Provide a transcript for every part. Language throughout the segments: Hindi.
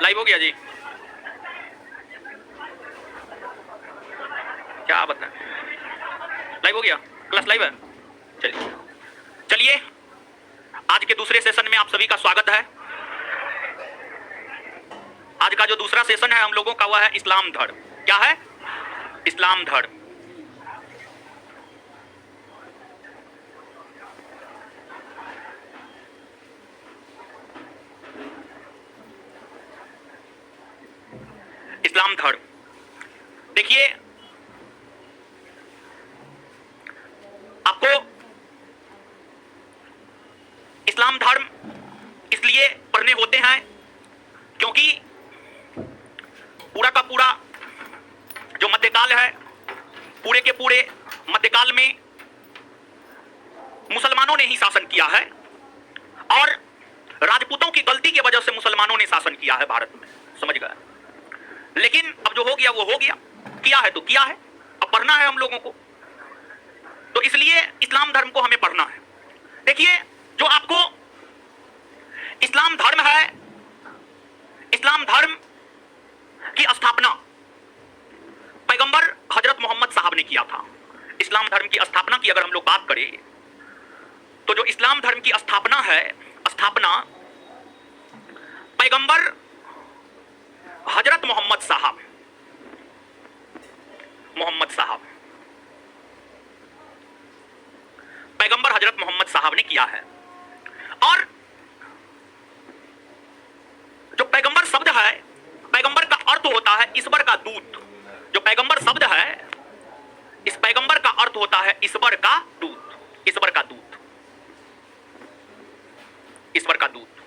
लाइव हो गया जी? क्या बताएं, लाइव हो गया? क्लास लाइव है? चलिए चलिए, आज के दूसरे सेशन में आप सभी का स्वागत है। आज का जो दूसरा सेशन है हम लोगों का वह है इस्लाम धर्म। क्या है? इस्लाम धर्म। इस्लाम धर्म, देखिए आपको इस्लाम धर्म इसलिए पढ़ने होते हैं क्योंकि पूरा का पूरा जो मध्यकाल है, पूरे के पूरे मध्यकाल में मुसलमानों ने ही शासन किया है और राजपूतों की गलती की वजह से मुसलमानों ने शासन किया है भारत में। समझ गए? लेकिन अब जो हो गया वो हो गया, किया है तो किया है, अब पढ़ना है हम लोगों को, तो इसलिए इस्लाम धर्म को हमें पढ़ना है। देखिए जो आपको इस्लाम धर्म है, इस्लाम धर्म की स्थापना पैगंबर हजरत मोहम्मद साहब ने किया था। इस्लाम धर्म की स्थापना की अगर हम लोग बात करें तो जो इस्लाम धर्म की स्थापना है, स्थापना पैगंबर हजरत मोहम्मद साहब पैगंबर हजरत मोहम्मद साहब ने किया है। और जो पैगंबर शब्द है, पैगंबर का अर्थ होता है ईश्वर का दूत। जो पैगंबर शब्द है, इस पैगंबर का अर्थ होता है ईश्वर का दूत। ईश्वर का दूत, ईश्वर का दूत।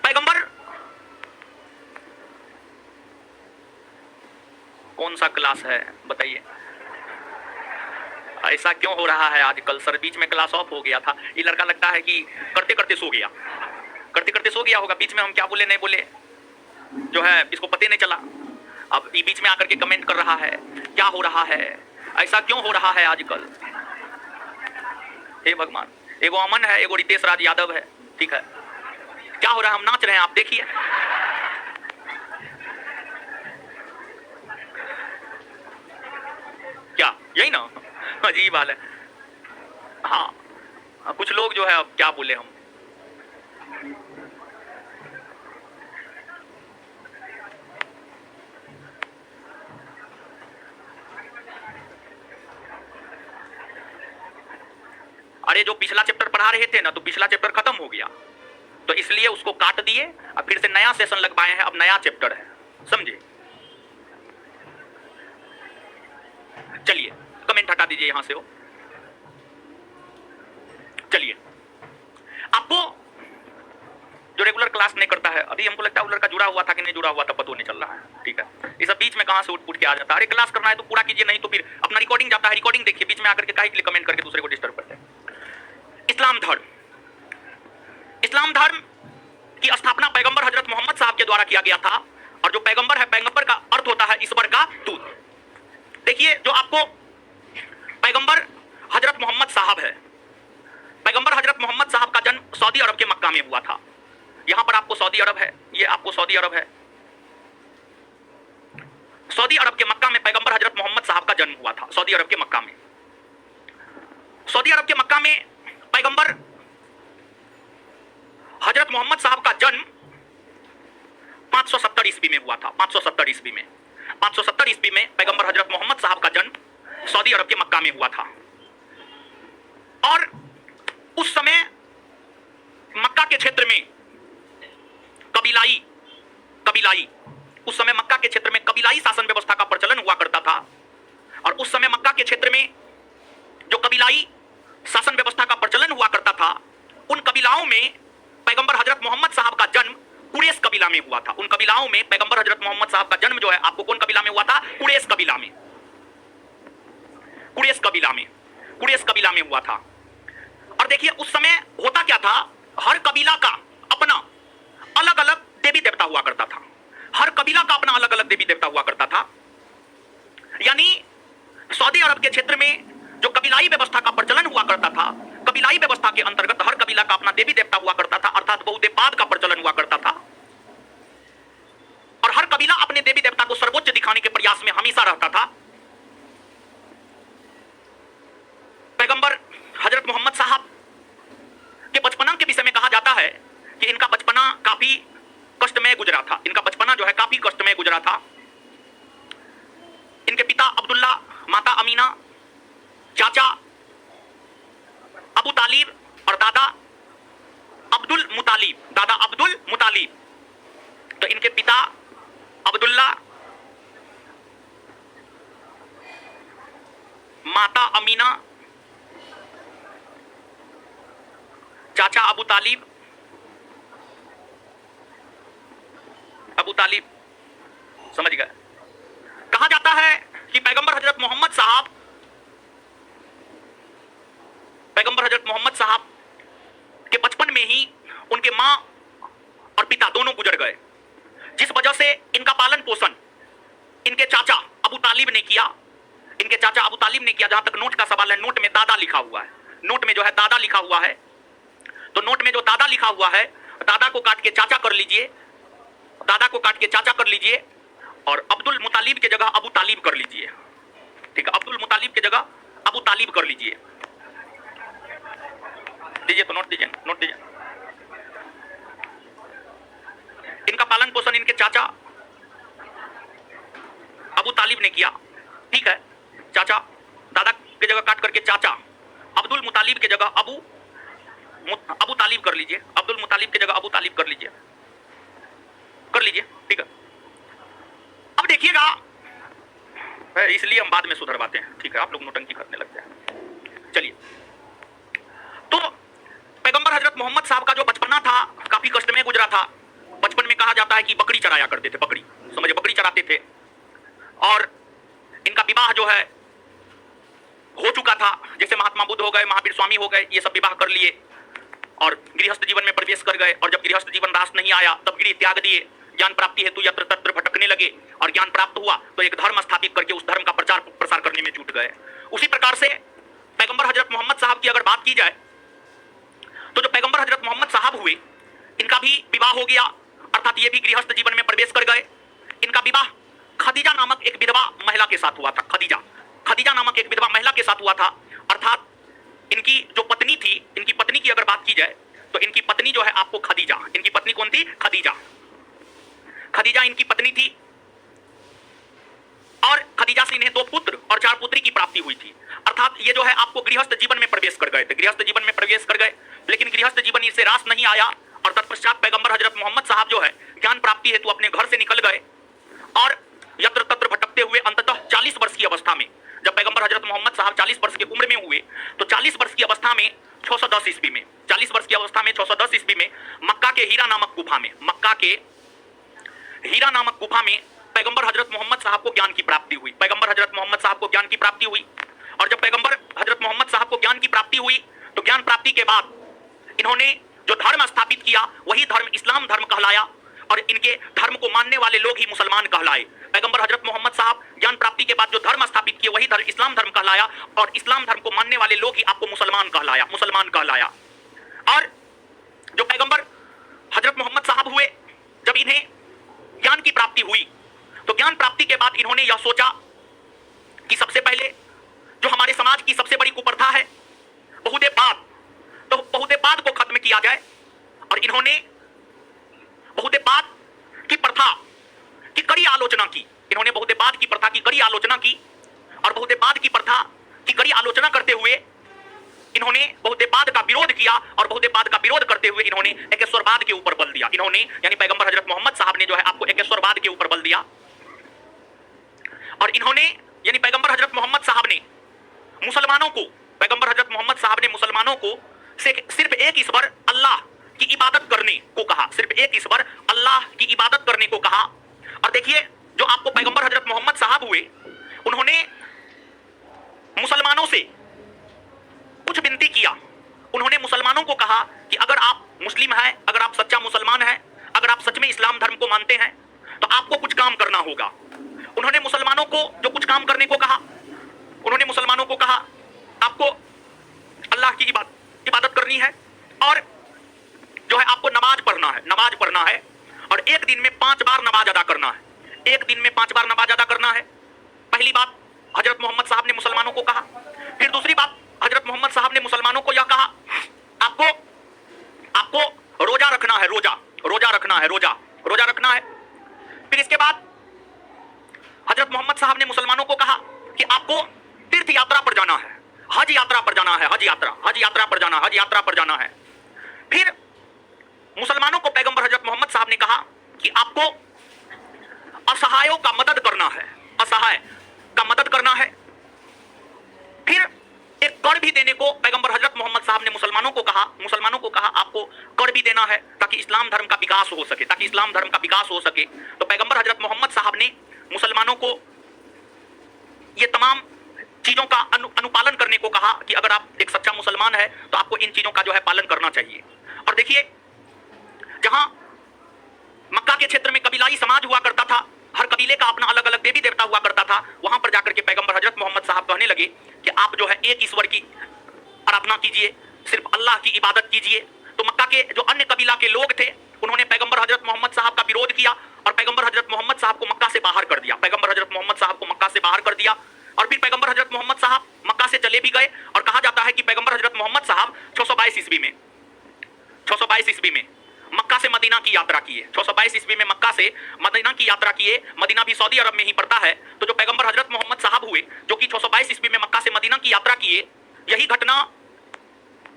पैगंबर कौन सा क्लास है बताइए? ऐसा क्यों हो रहा है आजकल? सर बीच में क्लास ऑफ हो गया था। ये लड़का लगता है कि करते करते सो गया, करते करते सो गया होगा। बीच में हम क्या बोले नहीं बोले जो है इसको पता नहीं चला। अब ये बीच में आकर के कमेंट कर रहा है, क्या हो रहा है, ऐसा क्यों हो रहा है आजकल? हे भगवान, एगो अमन है, एगो रितेश राज यादव है, ठीक है, क्या हो रहा है? हम नाच रहे हैं, आप देखिए। क्या यही ना? अजीब हाल है। हाँ कुछ लोग जो है, अब क्या बोले हम। अरे जो पिछला चैप्टर पढ़ा रहे थे ना, तो पिछला चैप्टर खत्म हो गया, तो इसलिए उसको काट दिए और फिर से नया सेशन लगवाए हैं। अब नया चैप्टर है, समझे? चलिए कमेंट हटा दीजिए यहां से हो। चलिए, आपको जो रेगुलर क्लास नहीं करता है, अभी हमको लगता है वो लड़का जुड़ा हुआ था कि नहीं जुड़ा हुआ था, पता नहीं चल रहा है, ठीक है। ये सब बीच में कहां से उठ के आ जाता है। अरे क्लास करना है तो पूरा कीजिए, नहीं तो फिर अपना रिकॉर्डिंग जाता है, रिकॉर्डिंग देखिए। बीच में आकर के काहे के लिए कमेंट करके दूसरे को डिस्टर्ब करते हैं। इस्लाम धर्म, इस्लाम धर्म की स्थापना पैगंबर हजरत मोहम्मद साहब के द्वारा किया गया था। और जो पैगंबर है, पैगंबर का अर्थ होता है ईश्वर का दूत। देखिए जो आपको पैगंबर हजरत मोहम्मद साहब है, पैगंबर हजरत मोहम्मद साहब का जन्म सऊदी अरब के मक्का में हुआ था। यहां पर आपको सऊदी अरब है, ये आपको सऊदी अरब है। सऊदी अरब के मक्का में पैगंबर हजरत मोहम्मद साहब का जन्म हुआ था, सऊदी अरब के मक्का में। सऊदी अरब के मक्का में पैगंबर हजरत मोहम्मद साहब का जन्म 570 ईस्वी में हुआ था। 570 ईस्वी में, 570 ईस्वी में पैगंबर हजरत मोहम्मद साहब का जन्म सऊदी अरब के मक्का में हुआ था। और उस समय मक्का के क्षेत्र में कबीलाई उस समय मक्का के क्षेत्र में कबीलाई शासन व्यवस्था का प्रचलन हुआ करता था। और उस समय मक्का के क्षेत्र में जो कबीलाई शासन व्यवस्था का प्रचलन हुआ करता था, उन कबीलाओं में पैगंबर हजरत मोहम्मद साहब का जन्म कुरैश कबीला में हुआ था। उन कबीलाओं में पैगंबर हजरत मोहम्मद साहब का जन्म जो है आपको कौन कबीला में हुआ था? कुरैश कबीला में, कुरैश कबीला में, कुरैश कबीला में हुआ था। और देखिए उस समय होता क्या था, हर कबीला का अपना अलग अलग देवी देवता हुआ करता था। हर कबीला का अपना अलग अलग देवी देवता हुआ करता था। यानी सऊदी अरब के क्षेत्र में जो कबीलाई व्यवस्था का प्रचलन हुआ करता था, कबीलाई व्यवस्था के अंतर्गत हर कबीला का अपना देवी देवता हुआ करता था, अर्थात बहुदेववाद का प्रचलन हुआ करता था। दिखाने के प्रयास में हमेशा रहता था। पैगंबर हजरत मोहम्मद साहब के बचपना के विषय में कहा जाता है कि इनका बचपना काफी कष्टमय गुजरा था। इनका बचपना जो है काफी कष्टमय गुजरा था। इनके पिता अब्दुल्ला, माता अमीना, चाचा अबू तालिब और दादा अब्दुल मुतालिब। तो इनके पिता अब्दुल्ला, माता अमीना, चाचा अबू तालिब, समझ गए। कहा जाता है कि पैगंबर हजरत मोहम्मद साहब के बचपन में ही उनके मां और पिता दोनों गुजर गए, जिस वजह से इनका पालन पोषण इनके चाचा अबू तालिब ने किया। जहां तक नोट का सवाल है, नोट में दादा लिखा हुआ है। नोट में जो है दादा लिखा हुआ है, तो नोट में जो दादा लिखा हुआ है, दादा को काट के चाचा कर लीजिए, और अब्दुल मुतालिब के जगह अबू तालिब कर लीजिए। ठीक है, अब्दुल मुतालिब के जगह अबू तालिब कर लीजिए। दीजिए तो नोट दीजिए। इनका पालन पोषण इनके चाचा अबू तालिब ने किया। ठीक है, चाचा, दादा के जगह काट करके चाचा, अब्दुल मुतालिब के जगह अबू तालिब कर लीजिए। अब्दुल मुतालिब के जगह अबू तालिब कर लीजिए। ठीक है, अब देखिएगा, इसलिए हम बाद में सुधरवाते हैं। ठीक है, आप लोग नोटंकी करने लगते हैं। चलिए, तो पैगंबर हजरत मोहम्मद साहब का जो बचपना था काफी कष्ट में गुजरा था। बचपन में कहा जाता है कि बकरी चराया करते थे, बकरी चराते थे, और इनका विवाह जो है हो चुका था। जैसे महात्मा बुद्ध हो गए, महावीर स्वामी हो गए, ये सब विवाह कर लिए और गृहस्थ जीवन में प्रवेश कर गए। और जब गृहस्थ जीवन रास नहीं आया तब गृह त्याग दिए, ज्ञान प्राप्ति हेतु यत्र तत्र भटकने लगे, और ज्ञान प्राप्त हुआ तो एक धर्म स्थापित करके उस धर्म का प्रचार प्रसार करने में जुट गए। उसी प्रकार से पैगंबर हजरत मोहम्मद साहब की अगर बात की जाए तो जो पैगंबर हजरत मोहम्मद साहब हुए, इनका भी विवाह हो गया, अर्थात ये भी गृहस्थ जीवन में प्रवेश कर गए। इनका विवाह खदीजा नामक एक विधवा महिला के साथ हुआ था। खदीजा नामक एक विधवा महिला के साथ हुआ था, अर्थात इनकी जो पत्नी थी, इनकी पत्नी की अगर बात की जाए तो इनकी पत्नी जो है आपको खदीजा, इनकी पत्नी कौन थी? खदीजा इनकी पत्नी थी, और खदीजा से इन्हें 2 पुत्र और 4 पुत्री की प्राप्ति हुई थी। अर्थात ये जो है आपको गृहस्थ जीवन में प्रवेश कर गए, लेकिन गृहस्थ जीवन इसे रास नहीं आया, और तत्पश्चात पैगंबर हजरत मोहम्मद साहब जो है ज्ञान प्राप्ति हेतु अपने घर से निकल गए, और यत्र तत्र भटकते हुए अंततः 40 वर्ष की अवस्था में, जब पैगंबर हजरत मोहम्मद साहब 40 वर्ष की उम्र में हुए, तो 40 वर्ष की अवस्था में 610 ईस्वी में, 40 वर्ष की अवस्था में 610 ईस्वी में मक्का के हीरा नामक गुफा में पैगंबर हजरत मोहम्मद साहब को ज्ञान की प्राप्ति हुई। और जब पैगंबर हजरत मोहम्मद साहब को ज्ञान की प्राप्ति हुई, तो ज्ञान प्राप्ति के बाद इन्होंने जो धर्म स्थापित किया वही धर्म इस्लाम धर्म कहलाया, और इनके धर्म को मानने वाले लोग ही मुसलमान कहलाए। पैगंबर हजरत मोहम्मद साहब ज्ञान प्राप्ति के बाद जो धर्म स्थापित किए वही धर्म इस्लाम धर्म कहलाया, और इस्लाम धर्म को मानने वाले लोग ही आपको मुसलमान कहलाया। और जो पैगंबर हजरत मोहम्मद साहब हुए, जब इन्हें ज्ञान की प्राप्ति हुई, तो ज्ञान प्राप्ति के बाद इन्होंने यह सोचा कि सबसे पहले जो हमारे समाज की सबसे बड़ी कुप्रथा है बहुदेववाद को खत्म किया जाए, और इन्होंने बहुदेववाद की प्रथा की कड़ी आलोचना की। और बहुदेववाद की प्रथा की कड़ी आलोचना करते हुए इन्होंने बहुदेववाद का विरोध किया, और बहुदेववाद का विरोध करते हुए इन्होंने एकेश्वरवाद के ऊपर बल दिया। यानी पैगंबर हजरत मोहम्मद साहब ने जो है आपको एकेश्वरवाद के ऊपर बल दिया, और इन्होंने यानी पैगंबर हजरत मोहम्मद साहब ने मुसलमानों को सिर्फ एक ईश्वर अल्लाह की इबादत करने को कहा। और देखिए, जो आपको पैगंबर हजरत मोहम्मद साहब हुए, उन्होंने मुसलमानों से कुछ विनती किया। उन्होंने मुसलमानों को कहा कि अगर आप मुस्लिम हैं, अगर आप सच्चा मुसलमान हैं, अगर आप सच में इस्लाम धर्म को मानते हैं, तो आपको कुछ काम करना होगा। उन्होंने मुसलमानों को जो कुछ काम करने को कहा, उन्होंने मुसलमानों को कहा आपको अल्लाह की इबादत करनी है, और जो है आपको नमाज पढ़ना है, और एक दिन में 5 बार नमाज अदा करना है। एक दिन में 5 बार नमाज अदा करना है। पहली बात हजरत मोहम्मद साहब ने मुसलमानों को कहा। फिर दूसरी बात हजरत मोहम्मद साहब ने मुसलमानों को यह कहा, आपको आपको रोजा रखना है, रोजा रखना है, रोजा रखना है। फिर इसके बाद हजरत मोहम्मद साहब ने मुसलमानों को कहा कि आपको तीर्थ यात्रा पर जाना है, हज यात्रा पर जाना है, हज यात्रा पर जाना, हज यात्रा पर जाना है। फिर मुसलमानों को पैगंबर हजरत मोहम्मद साहब ने कहा कि आपको असहायों का मदद करना है, असहाय का मदद करना है। फिर एक कर भी देने को पैगंबर हजरत मोहम्मद साहब ने मुसलमानों को कहा आपको कर भी देना है ताकि इस्लाम धर्म का विकास हो सके, ताकि इस्लाम धर्म का विकास हो सके। तो पैगंबर हजरत मोहम्मद साहब ने मुसलमानों को ये तमाम चीजों का अनुपालन करने को कहा कि अगर आप एक सच्चा मुसलमान है तो आपको इन चीजों का जो है पालन करना चाहिए। और देखिए, जहां मक्का के क्षेत्र में कबीलाई समाज हुआ करता था, हर कबीले का अपना अलग अलग देवी देवता हुआ करता था, वहां पर जाकर के पैगंबर हजरत मोहम्मद साहब कहने लगे कि आप जो है एक ईश्वर की आराधना कीजिए, सिर्फ अल्लाह की इबादत कीजिए। तो मक्का के जो अन्य कबीला के लोग थे उन्होंने पैगंबर हजरत मोहम्मद साहब का विरोध किया और पैगंबर हजरत मोहम्मद साहब को मक्का से बाहर कर दिया। पैगंबर हजरत मोहम्मद साहब को मक्का से बाहर कर दिया और फिर पैगंबर हजरत मोहम्मद साहब मक्का से चले भी गए। और कहा जाता है कि पैगंबर हजरत मोहम्मद साहब 622 ईस्वी में मक्का से मदीना की यात्रा किए। 622 ईस्वी में मक्का से मदीना की यात्रा किए। मदीना भी सऊदी अरब में ही पड़ता है। तो जो पैगंबर हजरत मोहम्मद साहब हुए जो कि 622 ईस्वी में मक्का से मदीना की यात्रा किए, यही घटना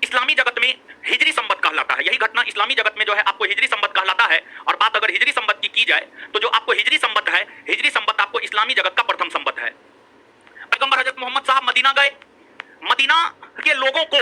इस्लामी जगत में हिजरी संबत कहलाता है। यही घटना इस्लामी जगत में जो है आपको हिजरी संबत कहलाता है। और बात अगर हिजरी संबत की जाए तो जो आपको हिजरी संबत है, हिजरी संबत आपको इस्लामी जगत का प्रथम संबत है। पैगंबर हजरत मोहम्मद साहब मदीना गए। मदीना के लोगों को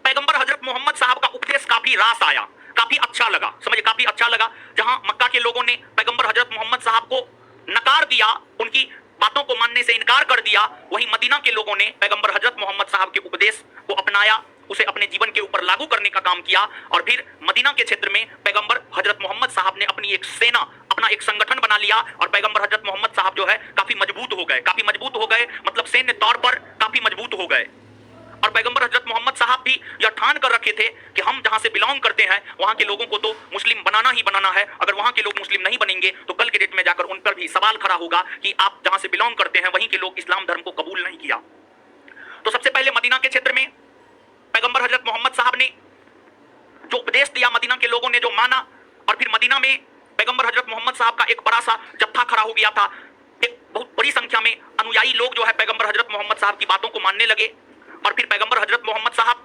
पैगंबर हजरत मोहम्मद साहब का उपदेश काफी रास आया, काफी अच्छा लगा, समझे, काफी अच्छा लगा। जहां मक्का के लोगों ने पैगंबर हजरत मोहम्मद साहब को नकार दिया, उनकी बातों को मानने से इनकार कर दिया, वहीं मदीना के लोगों ने पैगंबर हजरत मोहम्मद साहब के उपदेश को अपनाया, उसे अपने जीवन के ऊपर लागू करने का काम किया। और फिर मदीना के क्षेत्र में पैगंबर हजरत मोहम्मद साहब ने अपनी एक सेना, अपना एक संगठन बना लिया और पैगंबर हजरत मोहम्मद साहब जो है काफी मजबूत हो गए, मतलब सैन्य तौर पर काफी मजबूत हो गए। और पैगंबर हजरत मोहम्मद साहब भी यह ठान कर रखे थे कि हम जहां से बिलोंग करते हैं वहां के लोगों को तो मुस्लिम बनाना ही बनाना है। अगर वहां के लोग मुस्लिम नहीं बनेंगे तो कल के डेट में जाकर उन पर भी सवाल खड़ा होगा कि आप जहां से बिलोंग करते हैं वहीं के लोग इस्लाम धर्म को कबूल नहीं किया। तो सबसे पहले मदीना के क्षेत्र में पैगंबर हजरत मोहम्मद साहब ने जो उपदेश दिया, मदीना के लोगों ने जो माना। और फिर मदीना में पैगंबर हजरत मोहम्मद साहब का एक बड़ा सा जत्था खड़ा हो गया था। एक बहुत बड़ी संख्या में अनुयायी लोग जो है पैगंबर हजरत मोहम्मद साहब की बातों को मानने लगे। और फिर पैगंबर हजरत मोहम्मद साहब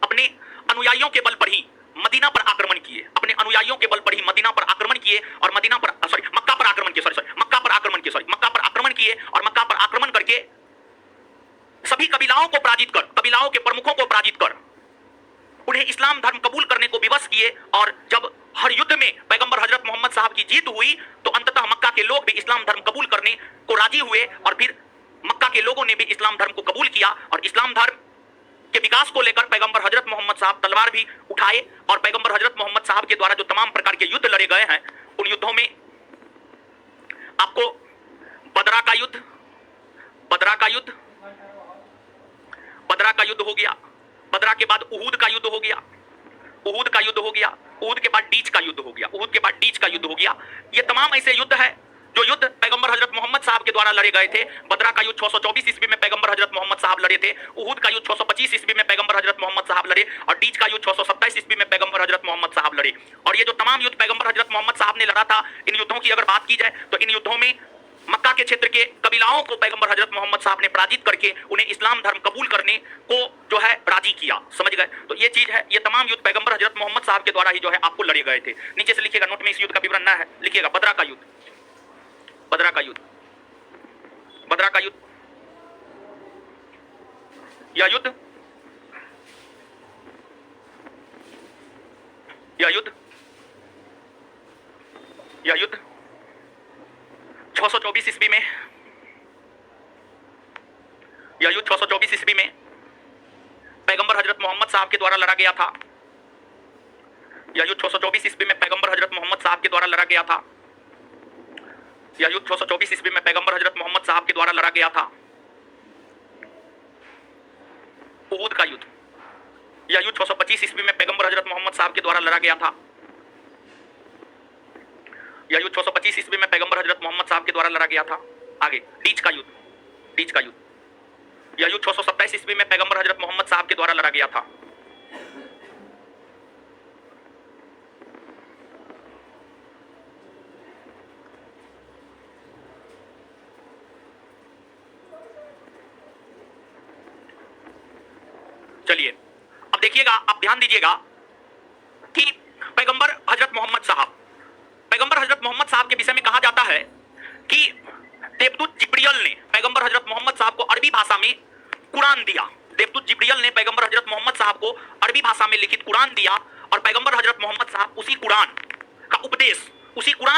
अपने अनुयायियों के बल पर ही मदीना पर आक्रमण किए, अपने अनुयायियों के बल पर ही मदीना पर आक्रमण किए और मक्का पर आक्रमण किए और मक्का पर आक्रमण करके सभी कबीलाओं को पराजित कर, कबीलाओं के प्रमुखों को पराजित कर उन्हें इस्लाम धर्म कबूल करने को विवश किए। और जब हर युद्ध में पैगंबर हजरत मोहम्मद साहब की जीत हुई तो अंततः मक्का के लोग भी इस्लाम धर्म कबूल करने को राजी हुए और फिर मक्का के लोगों ने भी इस्लाम धर्म को कबूल किया। और इस्लाम धर्म के विकास को लेकर पैगंबर हजरत मोहम्मद साहब तलवार भी उठाए और पैगंबर हजरत मोहम्मद साहब के द्वारा जो तमाम प्रकार के युद्ध लड़े गए हैं उन युद्धों में आपको बदरा का युद्ध हो गया, बदरा के बाद उहूद का युद्ध हो गया, उहूद के बाद डीच का युद्ध हो गया, ये तमाम ऐसे युद्ध है जो युद्ध पैगंबर हजरत मोहम्मद साहब के द्वारा लड़े गए थे। बदरा का युद्ध 624 ईस्वी में पैगंबर हजरत मोहम्मद साहब लड़े थे। उहूद का युद्ध 625 ईस्वी में पैगंबर हजरत मोहम्मद साहब लड़े और डीच का युद्ध 627 ईस्वी में पैगंबर हजरत मोहम्मद साहब लड़े। और ये जो तमाम युद्ध पैगंबर हजरत मोहम्मद साहब ने लड़ा था, इन युद्धों की अगर बात की जाए तो इन युद्धों में मक्का के क्षेत्र के कबीलाओं को पैगंबर हजरत मोहम्मद साहब ने पराजित करके उन्हें इस्लाम धर्म कबूल करने को जो है राजी किया, समझ गए। तो ये चीज है, ये तमाम युद्ध पैगंबर हजरत मोहम्मद साहब के द्वारा ही जो है आपको लड़े गए थे। नीचे से लिखिएगा, नोट में इस युद्ध का विवरण ना है, लिखिएगा बदरा का युद्ध, बदरा का युद्ध, बदरा का युद्ध, यह युद्ध, यह युद्ध, यह युद्ध 624 ईस्वी में, यह युद्ध 624 ईस्वी में पैगंबर हजरत मोहम्मद साहब के द्वारा लड़ा गया था। यह युद्ध 624 ईस्वी में पैगंबर हजरत मोहम्मद साहब के द्वारा लड़ा गया था। यह युद्ध 624 ईस्वी में पैगंबर हजरत मोहम्मद साहब के द्वारा लड़ा गया था। उहूद का युद्ध, यह युद्ध 625 ईस्वी में पैगंबर हजरत मोहम्मद साहब के द्वारा लड़ा गया था। यह युद्ध 625 ईस्वी में पैगंबर हजरत मोहम्मद साहब के द्वारा लड़ा गया था। आगे डीच का युद्ध, डीच का युद्ध, यह युद्ध 627 ईस्वी में पैगंबर हजरत मोहम्मद साहब के द्वारा लड़ा गया था। चलिए अब देखिएगा, आप ध्यान दीजिएगा कि पैगंबर हजरत मोहम्मद साहब, पैगंबर हजरत मोहम्मद साहब के विषय में कहा जाता है कि देवदूत जिब्रियल ने पैगंबर हजरत मोहम्मद साहब को अरबी भाषा में कुरान दिया। देवदूत जिब्रियल ने पैगंबर हजरत मोहम्मद साहब को अरबी भाषा में लिखित कुरान दिया और पैगंबर हजरत मोहम्मद साहब उसी कुरान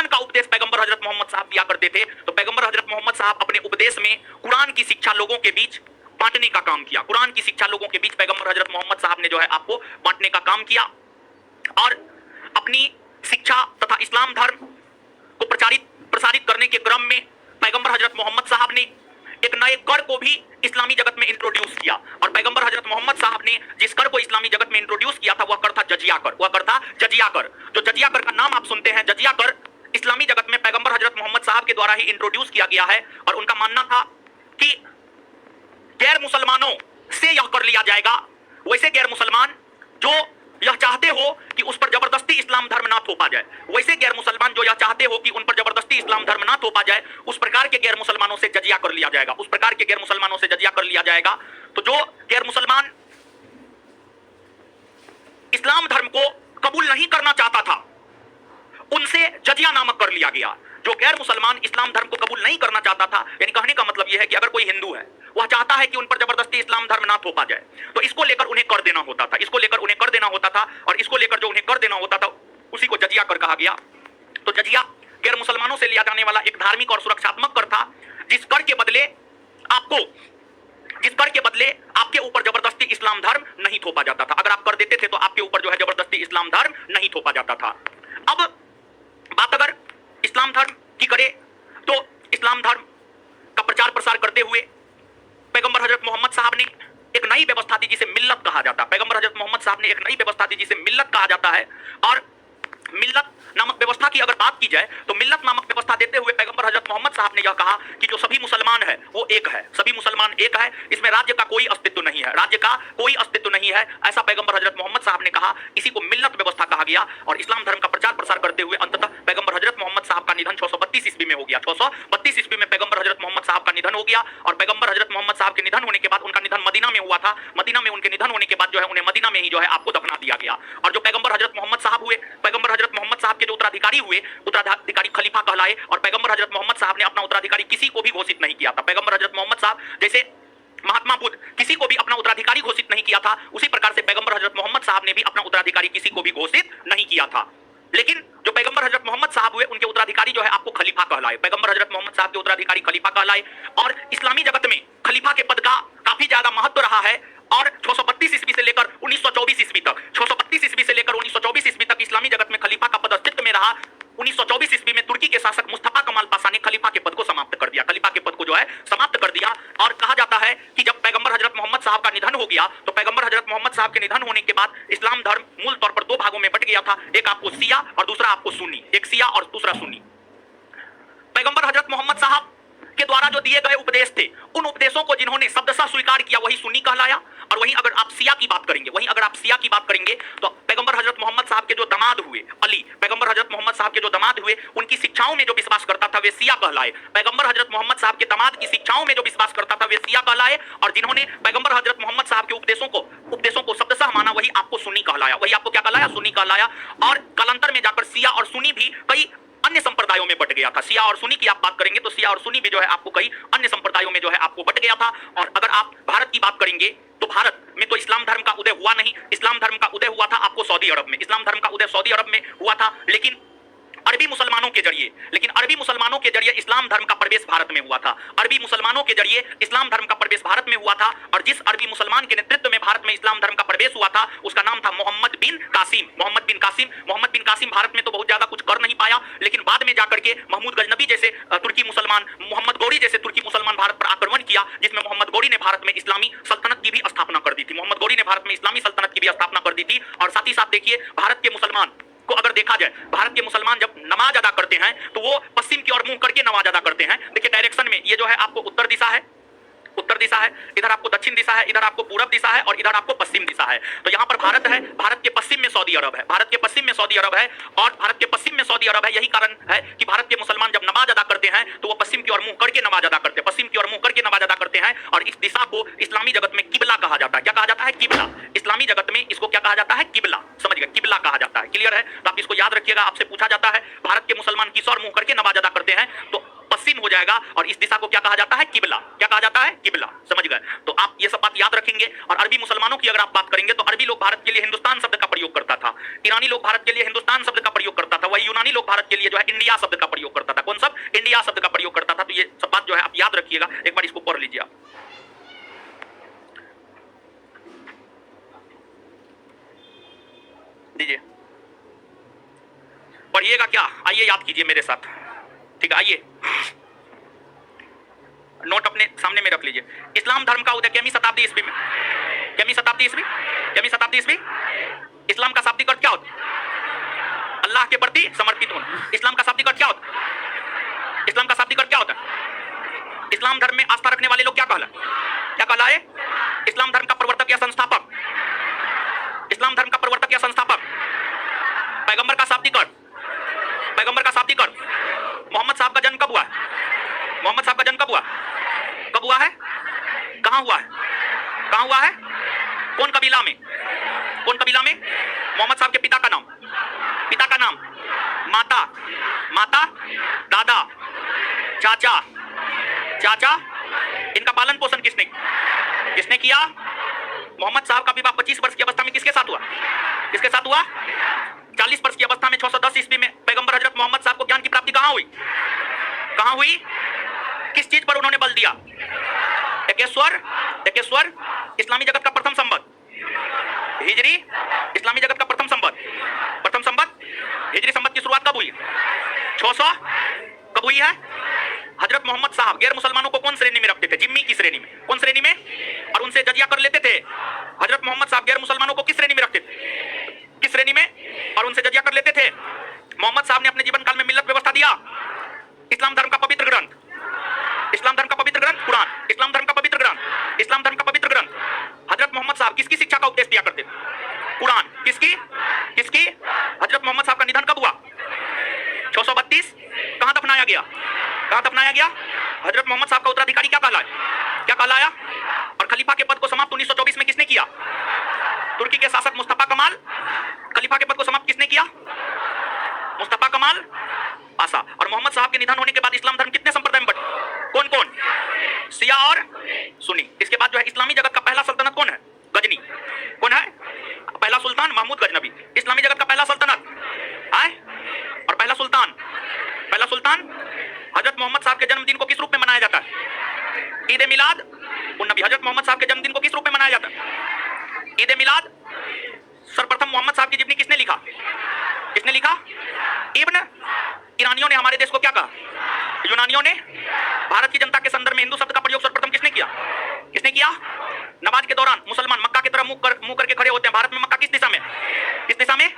का उपदेश पैगंबर हजरत मोहम्मद साहब दिया करते थे। तो पैगंबर हजरत मोहम्मद साहब अपने उपदेश में कुरान की शिक्षा लोगों के बीच बांटने का काम किया। कुरान की शिक्षा लोगों के बीच पैगंबर हजरत मोहम्मद साहब ने जो है आपको बांटने का काम किया और अपनी शिक्षा तथा इस्लाम धर्म को प्रसारित करने के क्रम में पैगंबर हजरत मोहम्मद साहब ने एक नए कर को भी इस्लामी जगत में इंट्रोड्यूस किया। और पैगंबर हजरत मोहम्मद साहब ने जिस कर को इस्लामी जगत में इंट्रोड्यूस किया था वह कर था जजिया कर, वह कर था जजिया कर। जो जजिया कर का नाम आप सुनते हैं, जजिया कर इस्लामी जगत में पैगंबर हजरत मोहम्मद साहब के द्वारा ही इंट्रोड्यूस किया गया है। और उनका मानना था कि गैर मुसलमानों से यह कर लिया जाएगा, वैसे गैर मुसलमान जो यह चाहते हो कि उस पर जबरदस्ती इस्लाम धर्म ना थोपा जाए, वैसे गैर मुसलमान जो यह चाहते हो कि उन पर जबरदस्ती इस्लाम धर्म ना थोपा जाए, उस प्रकार के गैर मुसलमानों से जजिया कर लिया जाएगा, उस प्रकार के गैर मुसलमानों से जजिया कर लिया जाएगा। तो जो गैर मुसलमान इस्लाम धर्म को कबूल नहीं करना चाहता था उनसे जजिया नामक कर लिया गया। जो गैर मुसलमान इस्लाम धर्म को कबूल नहीं करना चाहता था, यानी कहने का मतलब यह है कि अगर कोई हिंदू है वह चाहता है कि उन पर जबरदस्ती इस्लाम धर्म ना थोपा जाए, तो इसको लेकर उन्हें कर देना होता था, इसको लेकर उन्हें कर देना होता था। और इसको लेकर जो उन्हें कर देना होता था उसी को जजिया कर कहा गया। तो जजिया गैर मुसलमानों से लिया जाने वाला एक धार्मिक और सुरक्षात्मक कर था, जिस कर के बदले आपके ऊपर जबरदस्ती इस्लाम धर्म नहीं थोपा जाता था। अगर आप कर देते थे तो आपके ऊपर जो है जबरदस्ती इस्लाम धर्म नहीं थोपा जाता था। अब बात अगर इस्लाम धर्म की करें तो इस्लाम धर्म का प्रचार प्रसार करते हुए पैगंबर हजरत मोहम्मद साहब ने एक नई व्यवस्था दी जिसे मिल्लत कहा जाता है। पैगंबर हजरत मोहम्मद साहब ने एक नई व्यवस्था दी जिसे मिल्लत कहा जाता है। और मिल्लत नामक व्यवस्था की अगर बात की जाए तो मिल्लत नामक व्यवस्था देते हुए पैगंबर हजरत मोहम्मद साहब ने यह कहा कि जो सभी मुसलमान है वो एक है, सभी मुसलमान एक है, इसमें राज्य का कोई अस्तित्व नहीं है, राज्य का कोई अस्तित्व नहीं है, ऐसा पैगंबर हजरत मोहम्मद साहब ने कहा। इसी को मिल्लत व्यवस्था कहा गया। और इस्लाम धर्म का प्रचार प्रसार करते हुए अंततः पैगंबर हजरत मोहम्मद साहब का निधन 632 ईस्वी में हो गया। 632 ईस्वी में पैगंबर हजरत मोहम्मद साहब का निधन हो गया। और पैगंबर हजरत मोहम्मद साहब के निधन होने के बाद, उनका निधन मदीना में हुआ था, मदीना में उनके निधन होने के बाद जो है उन्हें मदीना में ही जो है आपको दफना दिया गया। और जो पैगंबर हजरत मोहम्मद साहब हुए, पैगंबर हजरत मोहम्मद साहब के जो उत्तराधिकारी हुए, उत्तराधिकारी खलीफा कहलाए। और पैगंबर हजरत मोहम्मद साहब ने अपना उत्तराधिकारी किसी को भी घोषित नहीं किया था। पैगंबर हजरत मोहम्मद साहब जैसे महात्मा बुद्ध किसी को भी अपना उत्तराधिकारी घोषित नहीं किया था, उसी प्रकार से पैगंबर हजरत मोहम्मद साहब ने भी अपना उत्तराधिकारी किसी को भी घोषित नहीं किया था। लेकिन जो पैगंबर हजरत मोहम्मद साहब हुए उनके उत्तराधिकारी जो है आपको खलीफा कहलाए। पैगंबर हजरत मोहम्मद साहब के उत्तराधिकारी खलीफा कहलाए। और इस्लामी जगत में खलीफा के पद का काफी ज्यादा महत्व रहा है। और 632 ईस्वी से लेकर 1924 ईस्वी तक, 632 ईस्वी से लेकर 1924 ईस्वी तक इस्लामी जगत में खलीफा का पद अस्तित्व में रहा। 1924 ईस्वी में तुर्की के शासक मुस्तफा कमाल पाशा ने खलीफा के पद को समाप्त कर दिया, खलीफा के पद को जो है समाप्त कर दिया। और कहा जाता है कि जब पैगंबर हजरत मोहम्मद साहब का निधन हो गया तो पैगंबर हजरत मोहम्मद साहब के निधन होने के बाद इस्लाम धर्म मूल तौर पर दो भागों में बट गया था, एक आपको शिया और दूसरा आपको सुन्नी, एक शिया और दूसरा सुन्नी। पैगंबर हजरत मोहम्मद साहब के द्वारा जो दिए गए उपदेश थे, उन उपदेशों को जिन्होंने शब्दशः स्वीकार किया वही सुन्नी कहलाया। और वहीं अगर आप शिया की बात करेंगे, तो पैगंबर हजरत मोहम्मद साहब के जो दामाद हुए अली, पैगंबर हजरत मोहम्मद साहब के जो दामाद हुए उनकी शिक्षाओं में जो विश्वास करता था वे शिया कहलाए। पैगंबर हजरत मोहम्मद साहब के दामाद की शिक्षाओं में जो विश्वास करता था वे शिया कहलाए। और जिन्होंने पैगंबर हजरत मोहम्मद साहब के उपदेशों को शब्दशः माना वही आपको सुन्नी कहलाया, वही आपको क्या कहलाया, सुन्नी कहलाया। और कालांतर में जाकर शिया और सुन्नी भी कई अन्य संप्रदायों में बट गया था। शिया और सुन्नी की आप बात करेंगे तो शिया और सुन्नी भी जो है आपको कई अन्य संप्रदायों में जो है आपको बट गया था। और अगर आप भारत की बात करेंगे तो भारत में तो इस्लाम धर्म का उदय हुआ नहीं, इस्लाम धर्म का उदय हुआ था आपको सऊदी अरब में, इस्लाम धर्म का उदय सऊदी अरब में हुआ था। लेकिन अरबी मुसलमानों के जरिए इस्लाम धर्म का प्रवेश भारत में हुआ था, अरबी मुसलमानों के जरिए इस्लाम धर्म का प्रवेश भारत में हुआ था। और जिस अरबी मुसलमान के नेतृत्व में भारत में इस्लाम धर्म का प्रवेश हुआ था उसका नाम था मोहम्मद बिन कासिम। भारत में तो बहुत ज्यादा कुछ कर नहीं पाया, लेकिन बाद में जाकर के महमूद गजनबी जैसे तुर्की मुसलमान, मोहम्मद गौरी जैसे तुर्की मुसलमान भारत पर आक्रमण किया, जिसमें मोहम्मद गौरी ने भारत में इस्लामी सल्तनत की भी स्थापना कर दी थी। और साथ ही साथ देखिए भारत के मुसलमान को अगर देखा जाए, भारत के मुसलमान जब नमाज अदा करते हैं तो वो पश्चिम की ओर मुंह करके नमाज अदा करते हैं। देखिए डायरेक्शन में, ये जो है आपको उत्तर दिशा है, उत्तर दिशा है, इधर आपको दक्षिण दिशा है, इधर आपको पूरब दिशा है और इधर आपको पश्चिम दिशा है। तो यहाँ पर भारत है, भारत के पश्चिम में सऊदी अरब है, भारत के पश्चिम में सऊदी अरब है और भारत के पश्चिम में सऊदी अरब है। यही कारण है कि भारत के मुसलमान जब नमाज अदा करते हैं तो वो पश्चिम की ओर मुंह करके नमाज अदा करते हैं, पश्चिम की ओर मुंह करके नमाज अदा करते हैं। और इस दिशा को इस्लामी जगत में किबला कहा जाता है। क्या कहा जाता है? किबला। इस्लामी जगत में इसको क्या कहा जाता है? किबला। समझ गए? किबला कहा जाता है। क्लियर है? तो आप इसको याद रखिएगा। आपसे पूछा जाता है भारत के मुसलमान किस ओर मुंह करके नमाज अदा करते हैं, तो पश्चिम हो जाएगा और इस दिशा को क्या कहा जाता है? किबला। क्या कहा जाता है? किबला। समझ गए? तो आप ये सब बात याद रखेंगे। और अरबी मुसलमानों की अगर आप बात करेंगे तो अरबी लोग भारत के लिए हिंदुस्तान शब्द का प्रयोग करता था, ईरानी लोग भारत के लिए हिंदुस्तान शब्द का प्रयोग करता था, वही यूनानी लोग भारत के लिए जो है इंडिया शब्द का प्रयोग करता था। कौन शब्द? इंडिया शब्द का प्रयोग करता था। तो ये सब बात जो है आप याद रखिएगा। एक बार इसको पढ़ लीजिए आप। दीजिए, पढ़िएगा क्या? आइए याद कीजिए मेरे साथ। ठीक है, आइए नोट अपने सामने में रख लीजिए। इस्लाम धर्म का उदय कितवीं शताब्दी ईस्वी में? कितवीं शताब्दी ईस्वी? कितवीं शताब्दी ईस्वी? इस्लाम का शाब्दिक अर्थ क्या होता है? अल्लाह के प्रति समर्पित होना। इस्लाम का शाब्दिक अर्थ क्या होता है? इस्लाम का शाब्दिक अर्थ क्या होता है? इस्लाम धर्म में आस्था रखने वाले लोग क्या कहलाए? इस्लाम धर्म का प्रवर्तक या संस्थापक? इस्लाम धर्म का प्रवर्तक या संस्थापक? पैगंबर का शाब्दिक अर्थ? पैगंबर का शाब्दिक अर्थ? मोहम्मद साहब का जन्म कब हुआ है? मोहम्मद साहब का जन्म कब हुआ? कब हुआ है? कहां हुआ है? कहां हुआ है? कौन कबीला में? कौन कबीला में? मोहम्मद साहब के पिता का नाम? पिता का नाम? माता? माता? दादा? चाचा? चाचा? इनका पालन पोषण किसने किया? मोहम्मद साहब का विवाह 25 वर्ष की अवस्था में किसके साथ हुआ? किसके साथ हुआ? 40 वर्ष की अवस्था में 610 ईस्वी में पैगंबर हजरत मोहम्मद साहब को ज्ञान की प्राप्ति कहां हुई? कहां हुई? किस चीज पर उन्होंने बल दिया? एकेश्वर इस्लामी जगत का प्रथम संवत हिजरी, इस्लामी जगत का प्रथम संवत हिजरी संवत की शुरुआत कब हुई? 600 कब हुई है? हजरत मोहम्मद साहब गैर मुसलमानों को कौन श्रेणी में रखते थे? जिम्मी की श्रेणी में। कौन श्रेणी में? और उनसे जजिया कर लेते थे। हजरत मोहम्मद साहब गैर मुसलमानों को किस श्रेणी में रखते थे? किस श्रेणी में? और उनसे जजिया कर लेते थे। मोहम्मद साहब ने अपने जीवन काल में मिल्लत व्यवस्था दिया। इस्लाम धर्म का पवित्र ग्रंथ, इस्लाम धर्म का पवित्र ग्रंथ कुरान, इस्लाम धर्म का पवित्र ग्रंथ, इस्लाम धर्म का पवित्र ग्रंथ। हजरत मोहम्मद साहब किसकी शिक्षा का उपदेश दिया करते थे? कुरान। किसकी? किसकी? हजरत मोहम्मद साहब का निधन कब हुआ? 632। कहां दफनाया गया? कहां दफनाया गया? हजरत मोहम्मद साहब का उत्तराधिकारी क्या कहलाया? क्या कहलाया? और खलीफा के पद को समाप्त 1924 में किसने किया? तुर्की के शासक मुस्तफा कमाल। खलीफा के पद को समाप्त किसने किया? मुस्तफा कमाल पासा। और मोहम्मद साहब के निधन होने के बाद इस्लाम धर्म कितने संप्रदाय में बंटा? कौन कौन? शिया और सुन्नी। इसके बाद जो है इस्लामी जगत का पहला सल्तनत कौन है? गजनी। कौन है? पहला सुल्तान महमूद गजनबी। इस्लामी जगत का पहला सल्तनत है और पहला सुल्तान हजरत मोहम्मद साहब के जन्मदिन को किस रूप में मनाया जाता है? ईद मिलाद उन नबी। हजरत मोहम्मद साहब के जन्मदिन को किस रूप में मनाया जाता है? ईद मिलाद। सर्वप्रथम मोहम्मद साहब की जीवनी किसने लिखा? किसने लिखा? इब्न। ईरानियों ने हमारे देश को क्या कहा? यूनानियों ने। भारत की जनता के संदर्भ में हिंदू शब्द का प्रयोग सर्वप्रथम किसने किया? किसने किया? नमाज के दौरान मुसलमान मक्का की तरफ मुंह करके खड़े होते हैं। भारत में मक्का किस दिशा में? किस दिशा में?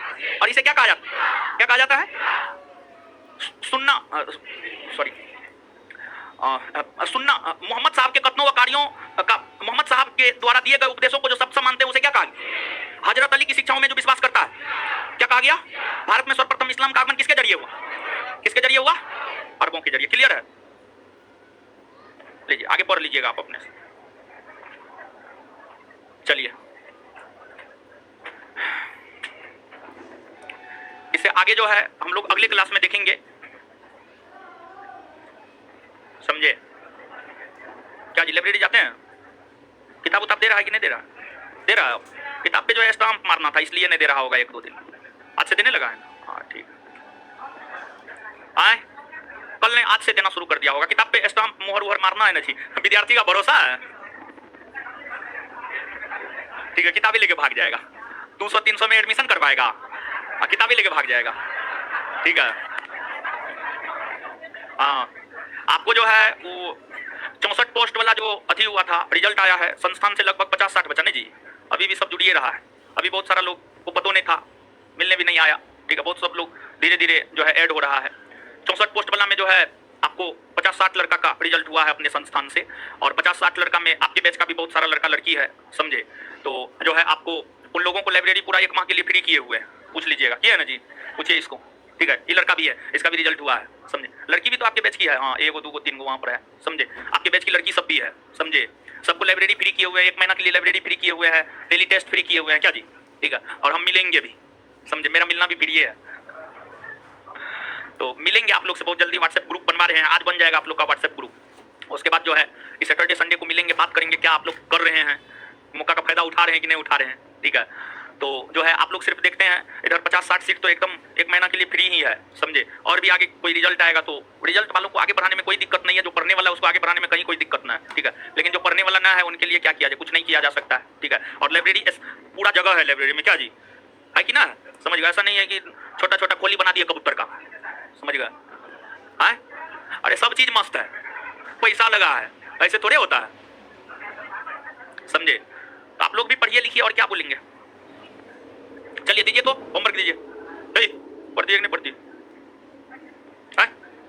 और इसे क्या कहा जाता है? क्या कहा जाता है? सुन्ना। सॉरी, सुन्ना। मोहम्मद साहब के कथनों व कार्यों का, मोहम्मद साहब के द्वारा दिए गए उपदेशों को जो सबसे मानते हैं उसे क्या कहा गया? हजरत अली की शिक्षाओं में जो विश्वास करता है, क्या कहा गया? भारत में सर्वप्रथम इस्लाम का आगमन किसके जरिए हुआ? किसके जरिए हुआ? अरबों के जरिए। क्लियर है? लीजिए आगे पढ़ लीजिएगा आप अपने से। चलिए इससे आगे जो है हम लोग अगले क्लास में देखेंगे। समझे? क्या जी लाइब्रेरी जाते हैं? किताब उताब दे रहा है कि नहीं दे रहा? दे रहा है। किताब पे जो है स्टाम्प मारना था इसलिए नहीं दे रहा होगा 1-2 दिन। आज से देने लगा है ना? हाँ ठीक है। कल ने आज से देना शुरू कर दिया होगा। किताब पे स्टाम्प मोहर वोहर मारना है ना जी। विद्यार्थी का भरोसा है। ठीक है, किताबें लेके भाग जाएगा। 200-300 में एडमिशन करवाएगा और किताबें लेके भाग जाएगा। ठीक है। हाँ, आपको जो है वो 64 पोस्ट वाला जो अभी हुआ था, रिजल्ट आया है। संस्थान से लगभग 50-60 बचा नहीं जी। अभी भी सब जुड़िए रहा है। अभी बहुत सारा लोग को पता नहीं था, मिलने भी नहीं आया। ठीक है, बहुत सब लोग धीरे धीरे जो है ऐड हो रहा है। 64 पोस्ट वाला में जो है आपको 50-60 लड़का का रिजल्ट हुआ है अपने संस्थान से, और 50-60 लड़का में आपके बैच का भी बहुत सारा लड़का लड़की है, समझे। तो जो है आपको उन लोगों को लाइब्रेरी पूरा 1 माह के लिए फ्री किए हुए हैं, पूछ लीजिएगा, किया है ना जी, पूछिए इसको, ठीक है। ये लड़का भी है, इसका भी रिजल्ट हुआ है, समझे। लड़की भी तो आपके बैच की है, हाँ 1 2 3 वहाँ पर है, समझे। आपके बैच की लड़की सब भी है, समझे। सबको लाइब्रेरी फ्री किए हुए हैं, 1 महीना के लिए लाइब्रेरी फ्री किए हुए हैं, डेली टेस्ट फ्री किए हुए हैं, क्या जी, ठीक है। और हम मिलेंगे भी, समझे, मेरा मिलना भी फ्री है। तो मिलेंगे आप लोग से बहुत जल्दी, व्हाट्सएप ग्रुप बनवा रहे हैं, आज बन जाएगा आप लोग का व्हाट्सएप ग्रुप। उसके बाद जो है इस सैटरडे संडे को मिलेंगे, बात करेंगे क्या आप लोग कर रहे हैं, मौका का फायदा उठा रहे हैं कि नहीं उठा रहे हैं, ठीक है। तो जो है आप लोग सिर्फ देखते हैं, इधर 50-60 सीट तो एकदम 1 महीना के लिए फ्री ही है, समझे। और भी आगे कोई रिजल्ट आएगा तो रिजल्ट वालों को आगे बढ़ाने में कोई दिक्कत नहीं है, जो पढ़ने वाला है उसको आगे बढ़ाने में कहीं कोई दिक्कत ना है, ठीक है। लेकिन जो पढ़ने वाला ना है उनके लिए क्या किया जाए, कुछ नहीं किया जा सकता है, ठीक है। और लाइब्रेरी पूरा जगह है लाइब्रेरी में, क्या जी, है कि ना, समझ गए। ऐसा नहीं है कि छोटा छोटा खोली बना दिया कबूतर का, समझ गए, है। अरे सब चीज मस्त है, पैसा लगा है, ऐसे थोड़े होता है, समझे। तो आप लोग भी पढ़िए लिखिए, और क्या बोलेंगे। चलिए दीजिए तो होमवर्क दीजिए, पढ़ती है कि नहीं पढ़ती है,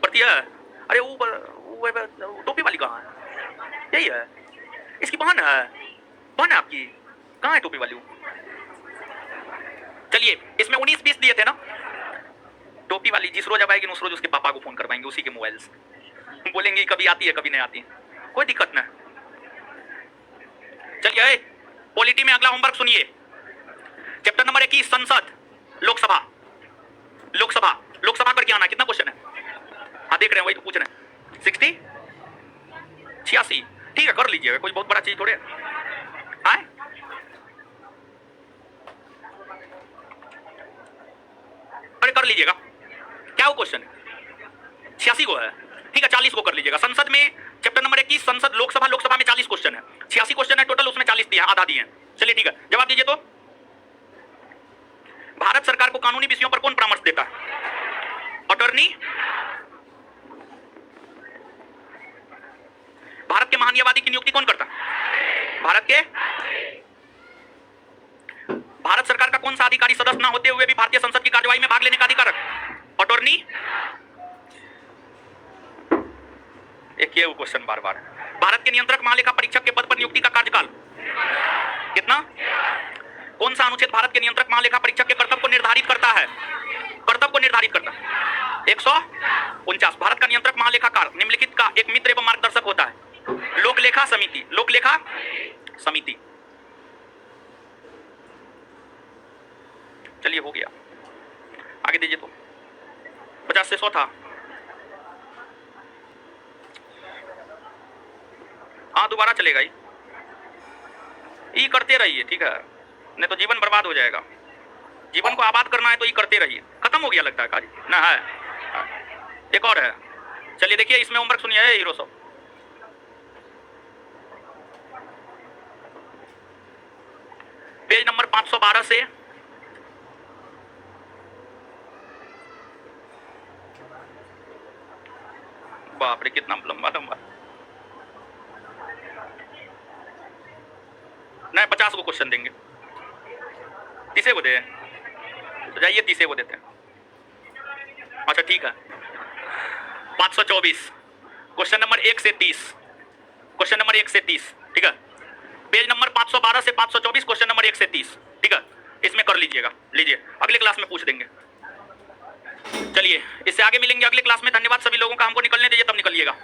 पढ़ती है। अरे वो टोपी वाली कहाँ है, यही है, इसकी बहन है आपकी, कहाँ है टोपी वाली वो। चलिए इसमें 19-20 दिए थे ना, टोपी वाली जिस रोज अब आएगी उस रोज उसके पापा को फोन करवाएंगे उसी के मोबाइल से, बोलेंगे कभी आती है कभी नहीं आती है, कोई दिक्कत ना। चलिए पॉलिटी में अगला होमवर्क सुनिए, चैप्टर नंबर 21 संसद लोकसभा। लोकसभा पर क्या आना, कितना क्वेश्चन है, हाँ देख रहे हैं, वही तो पूछ रहे हैं। 60 86, ठीक है कर लीजिएगा, कोई बहुत बड़ा चीज थोड़े है। अरे कर लीजिएगा, क्या वो क्वेश्चन 86 को है, ठीक है 40 को कर लीजिएगा। संसद में चैप्टर नंबर 21 संसद लोकसभा में 40 क्वेश्चन है, 86 क्वेश्चन है टोटल, उसमें 40 दिया, आधा दिए हैं। चलिए ठीक है, जवाब दीजिए तो। भारत सरकार को कानूनी विषयों पर कौन परामर्श देता है, अटॉर्नी। भारत के महान्यायवादी की नियुक्ति कौन करता है, भारत सरकार का कौन सा अधिकारी सदस्य न होते हुए भी भारतीय संसद की कार्यवाही में भाग लेने का अधिकार है, अटॉर्नी। एक ये क्वेश्चन बार बार। भारत के नियंत्रक महालेखा परीक्षक के पद पर नियुक्ति का कार्यकाल कितना, कौन सा अनुच्छेद भारत के नियंत्रक महालेखा परीक्षक के कर्तव्य को निर्धारित करता है, 149। भारत का नियंत्रक महालेखाकार निम्नलिखित का एक मित्र एवं मार्गदर्शक होता है, लोकलेखा समिति। चलिए हो गया, आगे दीजिए तो। 50 से 100 था, हाँ दोबारा चलेगा ये करते रहिए, ठीक है, नहीं तो जीवन बर्बाद हो जाएगा। जीवन को आबाद करना है तो ये करते रहिए। खत्म हो गया लगता है काज ना, है एक और है। चलिए देखिए इसमें होमवर्क सुनिए हीरो सब। पेज नंबर 512 से बाप रे कितना लंबा नहीं, 50 को क्वेश्चन देंगे, 30 को दे तो जाइए 30 को देते हैं। अच्छा ठीक है, 524 क्वेश्चन नंबर 1 से 30, ठीक है। पेज नंबर 512 से 524 क्वेश्चन नंबर 1 से 30, ठीक है, इसमें कर लीजिएगा। लीजिए अगले क्लास में पूछ देंगे। चलिए इससे आगे मिलेंगे अगले क्लास में। धन्यवाद सभी लोगों का, हमको निकलने दीजिए तब निकलिएगा।